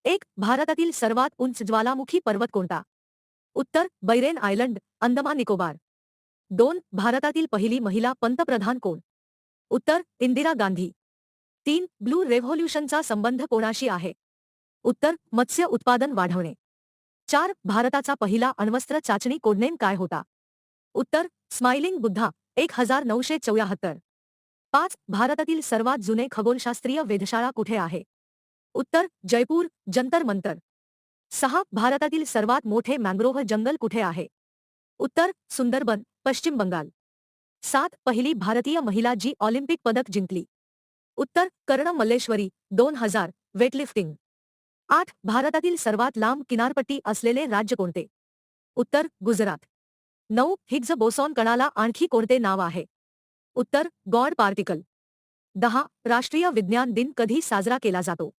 1. भारतातील सर्वात उंच ज्वालामुखी पर्वत कोणता? उत्तर बैरेन आयलंड, अंदमान निकोबार. 2. भारतातील पहिली महिला पंतप्रधान कोण? उत्तर इंदिरा गांधी. 3. ब्लू रेव्होल्यूशनचा संबंध कोणाशी आहे? उत्तर मत्स्य उत्पादन वाढवणे. 4. भारताचा पहिला अण्वस्त्र चाचणी कोडनेम काय होता? उत्तर स्माइलिंग बुद्धा 1974. 5. भारतातील सर्वात जुने खगोलशास्त्रीय वेधशाळा कुठे आहे? उत्तर जयपूर, जंतर मंतर. 6. भारतातील सर्वात मोठे मॅंग्रोव्ह जंगल कुठे आहे? उत्तर सुंदरबन, पश्चिम बंगाल. 7. पहिली भारतीय महिला जी ऑलिम्पिक पदक जिंकली? उत्तर कर्ण मल्लेश्वरी, 2000, वेटलिफ्टिंग. 8. भारतातील सर्वात लांब किनारपट्टी असलेले राज्य कोणते? उत्तर गुजरात. 9. हिग्ज बोसॉन कणाला आणखी कोणते नाव आहे? उत्तर गॉड पार्टिकल. 10. राष्ट्रीय विज्ञान दिन कधी साजरा केला जातो?